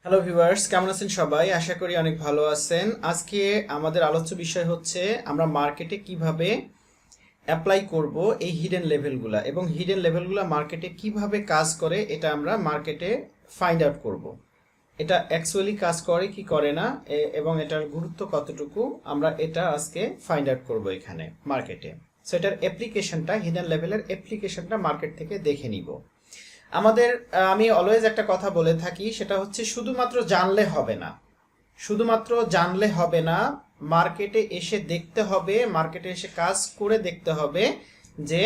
Hello viewers, কেমন আছেন সবাই? আশা করি অনেক ভালো আছেন। আজকে আমাদের আলোচ্য বিষয় হচ্ছে আমরা মার্কেটে কিভাবে অ্যাপ্লাই করব এই হিডেন লেভেলগুলা, এবং হিডেন লেভেলগুলা মার্কেটে কিভাবে কাজ করে এটা আমরা মার্কেটে ফাইন্ড আউট করব। এটা অ্যাকচুয়ালি কাজ করে কি করে না এবং এটার গুরুত্ব কতটুকু আমরা এটা আজকে ফাইন্ড আউট করব এখানে মার্কেটে। সো এটার অ্যাপ্লিকেশনটা, হিডেন লেভেলের অ্যাপ্লিকেশনটা মার্কেট থেকে দেখে নিব। আমি অলওয়েজ একটা কথা বলে থাকি, সেটা হচ্ছে শুধুমাত্র জানলে হবে না। শুধুমাত্র জানলে হবে না, মার্কেটে এসে দেখতে হবে, মার্কেটে এসে কাজ করে দেখতে হবে যে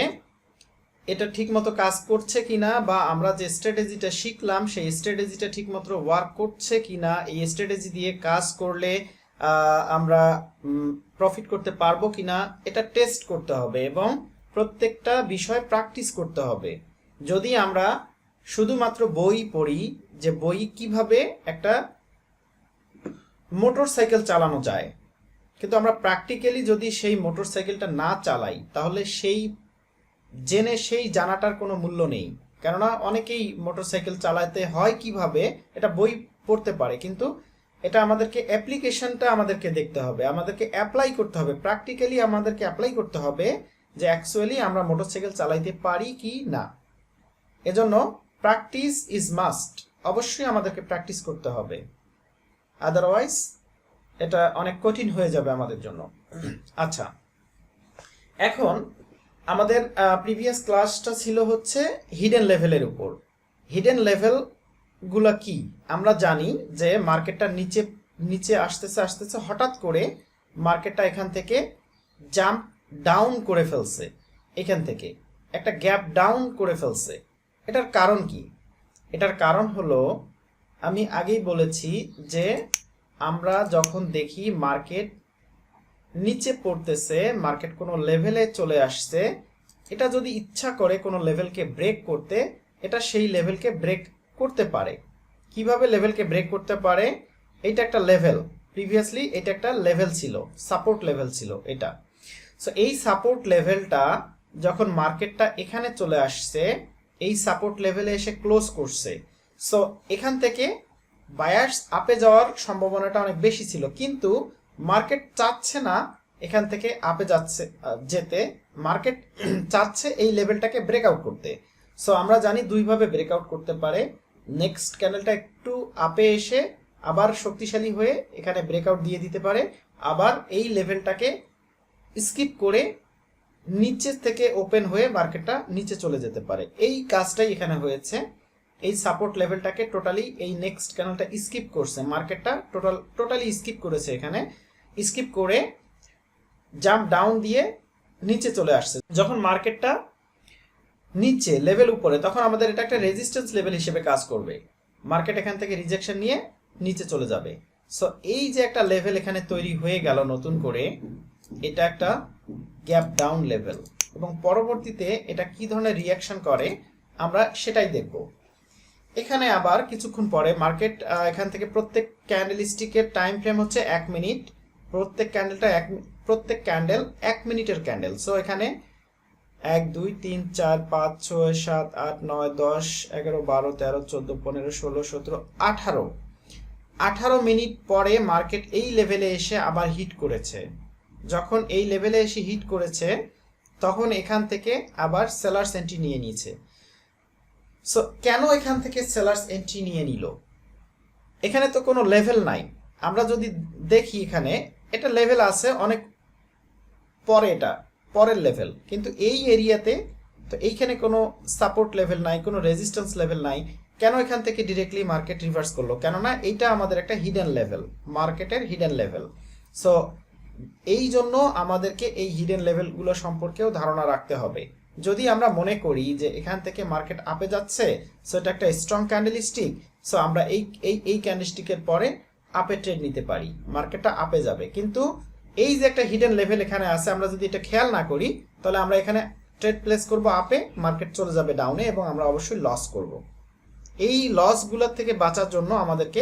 এটা ঠিকমতো কাজ করছে কিনা, বা আমরা যে স্ট্র্যাটেজিটা শিখলাম সেই স্ট্র্যাটেজিটা ঠিকমতো ওয়ার্ক করছে কিনা, এই স্ট্র্যাটেজি দিয়ে কাজ করলে আমরা প্রফিট করতে পারবো কিনা এটা টেস্ট করতে হবে, এবং প্রত্যেকটা বিষয় প্র্যাকটিস করতে হবে। যদি আমরা শুধুমাত্র বই পড়ি যে বই কিভাবে একটা মোটর সাইকেল চালানো যায়, কিন্তু আমরা প্র্যাকটিক্যালি যদি সেই মোটর সাইকেলটা না চালাই তাহলে সেই জানাটার কোনো মূল্য নেই। কেননা অনেকেই মোটরসাইকেল চালাতে হয় কিভাবে এটা বই পড়তে পারে, কিন্তু এটা আমাদেরকে অ্যাপ্লিকেশনটা আমাদেরকে দেখতে হবে, আমাদেরকে অ্যাপ্লাই করতে হবে, প্র্যাকটিক্যালি আমাদেরকে অ্যাপ্লাই করতে হবে যে অ্যাকচুয়ালি আমরা মোটরসাইকেল চালাইতে পারি কি না। এজন্য প্র্যাকটিস ইজ মাস্ট, অবশ্যই আমাদেরকে প্র্যাকটিস করতে হবে, আদারওয়াইজ এটা অনেক কঠিন হয়ে যাবে আমাদের জন্য। আচ্ছা, এখন আমাদের প্রিভিয়াস ক্লাসটা ছিল হচ্ছে হিডেন লেভেলের উপর। হিডেন লেভেলগুলো কি আমরা জানি যে মার্কেটটা নিচে নিচে আসতেছে আসতেছে হঠাৎ করে মার্কেটটা এখান থেকে জাম্প ডাউন করে ফেলছে, এখান থেকে একটা গ্যাপ ডাউন করে ফেলছে। এটার কারণ কি? এটার কারণ হলো, আমি আগেই বলেছি যে আমরা যখন দেখি মার্কেট নিচে পড়তেছে, মার্কেট কোনো লেভেলে চলে আসছে, এটা যদি ইচ্ছা করে কোনো লেভেলকে ব্রেক করতে, এটা সেই লেভেলকে ব্রেক করতে পারে। কিভাবে লেভেলকে ব্রেক করতে পারে? এটা একটা লেভেল, প্রিভিয়াসলি এটা একটা লেভেল ছিল, সাপোর্ট লেভেল ছিল এটা। সো এই সাপোর্ট লেভেলটা যখন মার্কেটটা এখানে চলে আসছে, এই সাপোর্ট লেভেলে এসে ক্লোজ করছে, সো এখান থেকে বায়ার্স আপে যাওয়ার সম্ভাবনাটা অনেক বেশি ছিল, কিন্তু মার্কেট চাচ্ছে না এখান থেকে আপে যেতে, মার্কেট চাচ্ছে এই লেভেলটাকে ব্রেকআউট করতে। সো আমরা জানি দুইভাবে ব্রেকআউট করতে পারে। নেক্সট ক্যান্ডেলটা একটু আপে এসে আবার শক্তিশালী হয়ে এখানে ব্রেকআউট দিয়ে দিতে পারে, আবার এই লেভেলটাকে স্কিপ করে নিচে থেকে ওপেন হয়ে মার্কেটটা নিচে চলে যেতে পারে। এই কাজটাই এখানে হয়েছে। এই সাপোর্ট লেভেলটাকে টোটালি এই নেক্সট ক্যান্ডেলটা স্কিপ করছে, মার্কেটটা টোটালি স্কিপ করেছে, এখানে স্কিপ করে জাম্প ডাউন দিয়ে নিচে চলে আসছে। যখন মার্কেটটা নিচে লেভেল উপরে, তখন আমাদের এটা একটা রেজিস্ট্যান্স লেভেল হিসেবে কাজ করবে, মার্কেট এখান থেকে রিজেকশন নিয়ে নিচে চলে যাবে। সো এই যে একটা লেভেল এখানে তৈরি হয়ে গেল নতুন করে, এটা একটা গ্যাপ ডাউন লেভেল, এবং পরবর্তীতে এটা কি ধরনের রিয়াকশন করে আমরা সেটাই দেখব। এখানে আবার কিছুক্ষণ পরে মার্কেট এখান থেকে প্রত্যেক ক্যান্ডেলস্টিকের টাইম ফ্রেম হচ্ছে 1 মিনিট, প্রত্যেক ক্যান্ডেল 1 মিনিটের ক্যান্ডেল। সো এখানে 1 2 3 4 5 6 7 8 9 10 11 12 13 14 15 16 17 18 মিনিট পরে মার্কেট এই লেভেলে এসে আবার হিট করেছে। যখন এই লেভেলে এসে হিট করেছে, তখন এখান থেকে আবার সেলার্স এন্ট্রি নিয়ে নিয়েছে। সো কেন এখান থেকে সেলার্স এন্ট্রি নিয়ে নিল? এখানে তো কোনো লেভেল নাই। আমরা যদি দেখি এখানে এটা লেভেল আছে অনেক পরে, এটা পরের লেভেল, কিন্তু এই এরিয়াতে তো এইখানে কোনো সাপোর্ট লেভেল নাই, কোনো রেজিস্ট্যান্স লেভেল নাই। কেন এখান থেকে ডিরেক্টলি মার্কেট রিভার্স করলো? কেননা এইটা আমাদের একটা হিডেন লেভেল, মার্কেটের হিডেন লেভেল। সো এই জন্য আমাদেরকে এই হিডেন লেভেলগুলো সম্পর্কেও ধারণা রাখতে হবে। যদি আমরা মনে করি যে এখান থেকে মার্কেট আপে যাচ্ছে, সো এটা একটা স্ট্রং ক্যান্ডেলস্টিক, সো আমরা এই ক্যান্ডেলস্টিকের পরে আপে ট্রেড নিতে পারি, মার্কেটটা আপে যাবে। কিন্তু এই যে একটা হিডেন লেভেল এখানে আছে, আমরা যদি এটা খেয়াল না করি তাহলে আমরা এখানে ট্রেড প্লেস করব আপে, মার্কেট চলে যাবে ডাউনে, এবং আমরা অবশ্যই লস করব। এই লসগুলোর থেকে বাঁচার জন্য আমাদেরকে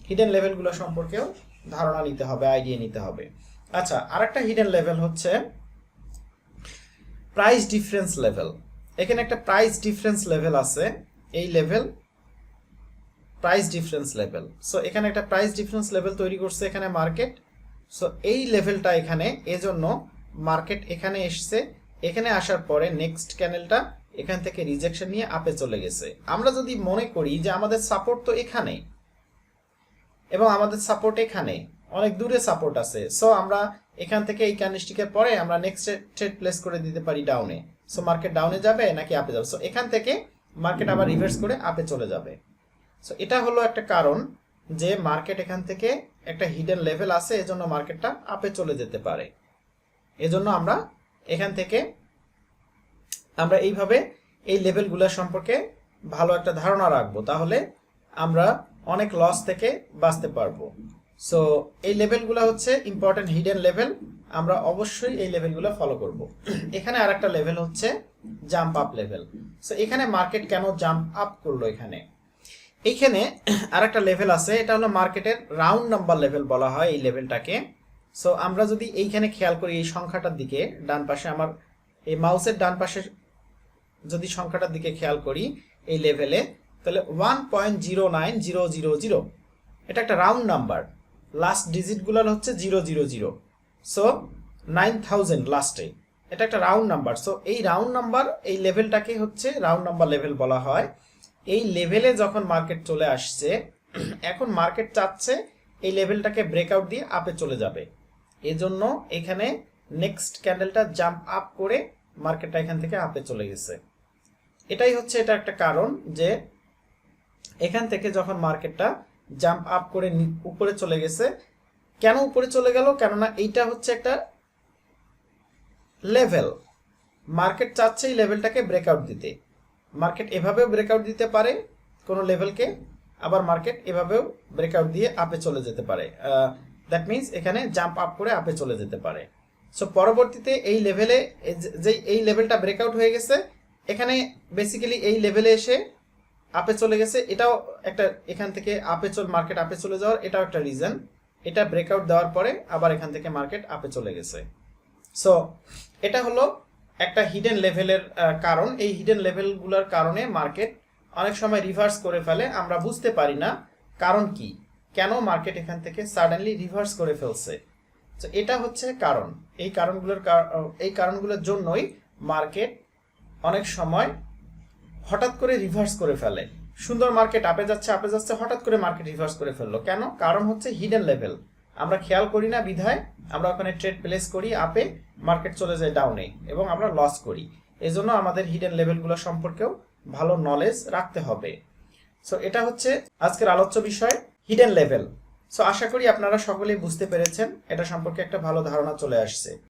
হিডেন লেভেলগুলো সম্পর্কেও ধারণা নিতে হবে, আইডিয়া নিতে হবে। আচ্ছা, আরেকটা হিডেন লেভেল হচ্ছে প্রাইস ডিফারেন্স লেভেল। এখানে একটা প্রাইস ডিফারেন্স লেভেল আছে। এই level price difference level. So এখানে একটা প্রাইস ডিফারেন্স লেভেল তৈরি করছে এখানে মার্কেট। সো এই লেভেলটা এখানে, এজন্য মার্কেট এখানে এসছে, এখানে আসার পরে নেক্সট ক্যান্ডেলটা এখান থেকে রিজেকশন নিয়ে আপে চলে গেছে। আমরা যদি মনে করি যে আমাদের সাপোর্ট তো এখানে এবং আমাদের সাপোর্ট এখানে, অনেক দূরে সাপোর্ট আছে, সো আমরা এখান থেকে এই ক্যান্ডেলস্টিকের পরে আমরা নেক্সট ট্রেড প্লেস করে দিতে পারি ডাউনে। সো মার্কেট ডাউনে যাবে নাকি আপে যাবে, সো এখান থেকে মার্কেট আবার রিভার্স করে আপে চলে যাবে। সো এটা হলো একটা কারণ যে মার্কেট এখান থেকে একটা হিডেন লেভেল আছে, এজন্য মার্কেটটা আপে চলে যেতে পারে। এজন্য আমরা এখান থেকে আমরা এইভাবে এই লেভেলগুলো সম্পর্কে ভালো একটা ধারণা রাখবো, তাহলে আমরা অনেক লস থেকে বাঁচতে পারবো। সো এই লেভেলগুলো হচ্ছে ইম্পর্টেন্ট হিডেন লেভেল, আমরা অবশ্যই এই লেভেলগুলো ফলো করব। এখানে আরেকটা লেভেল হচ্ছে জাম্প আপ লেভেল। সো এখানে মার্কেট কেন জাম্প আপ করলো, এইখানে আরেকটা লেভেল আছে, এটা হলো মার্কেটের রাউন্ড নাম্বার লেভেল বলা হয় এই লেভেলটাকে। সো আমরা যদি এইখানে খেয়াল করি এই সংখ্যাটার দিকে, ডান পাশে আমার এই মাউসের ডান পাশে যদি সংখ্যাটার দিকে খেয়াল করি এই লেভেলে, তাহলে 1.09000, এটা একটা রাউন্ড নাম্বার, লাস্ট ডিজিটগুলো হচ্ছে 000, সো 9000 লাস্টে, এটা একটা রাউন্ড নাম্বার। সো এই রাউন্ড নাম্বার এই লেভেলটাকে হচ্ছে রাউন্ড নাম্বার লেভেল বলা হয়। এই লেভেলে যখন মার্কেট চলে আসছে, এখন মার্কেট চাচ্ছে এই লেভেলটাকে ব্রেকআউট দিয়ে আপে চলে যাবে, এজন্য এখানে নেক্সট ক্যান্ডেলটা জাম্প আপ করে মার্কেটটা এখান থেকে আপে চলে গেছে। এটাই হচ্ছে এটা একটা কারণ যে এখান থেকে যখন মার্কেটটা জাম্প আপ করে উপরে চলে গেছে, কেন উপরে চলে গেল, কেননা এইটা হচ্ছে একটা লেভেল, মার্কেট চাচ্ছে এই লেভেলটাকে ব্রেকআউট দিতে। মার্কেট এভাবেও ব্রেকআউট দিতে পারে কোনো লেভেলকে, আবার মার্কেট এভাবেও ব্রেকআউট দিয়ে আপে চলে যেতে পারে, দ্যাট মিনস এখানে জাম্প আপ করে আপে চলে যেতে পারে। সো পরবর্তীতে এই লেভেলে যে এই লেভেলটা ব্রেকআউট হয়ে গেছে, এখানে বেসিক্যালি এই লেভেলে এসে আপে চলে গেছে, এটাও একটা এখান থেকে মার্কেট আপে চলে যাওয়ার এটাও একটা রিজন। এটা ব্রেকআউট দেওয়ার পরে আবার এখান থেকে মার্কেট আপে চলে গেছে। সো এটা হলো একটা হিডেন লেভেলের কারণ। এই হিডেন লেভেলগুলোর কারণে মার্কেট অনেক সময় রিভার্স করে ফেলে, আমরা বুঝতে পারি না কারণ কি, কেন মার্কেট এখান থেকে সাডেনলি রিভার্স করে ফেলছে। তো এটা হচ্ছে কারণ, এই কারণগুলোর জন্যই মার্কেট অনেক সময় হঠাৎ করে রিভার্স করে ফেলে। সুন্দর মার্কেট আপে যাচ্ছে, হঠাৎ করে মার্কেট রিভার্স করে ফেললো, কেন, কারণ হচ্ছে হিডেন লেভেল, আমরা খেয়াল করি না বিধায় আমরা ওখানে ট্রেড প্লেস করি আপে, মার্কেট চলে যায় ডাউনে এবং আমরা লস করি। এজন্য আমাদের হিডেন লেভেলগুলো সম্পর্কেও ভালো নলেজ রাখতে হবে। সো এটা হচ্ছে আজকের আলোচ্য বিষয়, হিডেন লেভেল। সো আশা করি আপনারা সকলেই বুঝতে পেরেছেন, এটা সম্পর্কে একটা ভালো ধারণা চলে আসছে।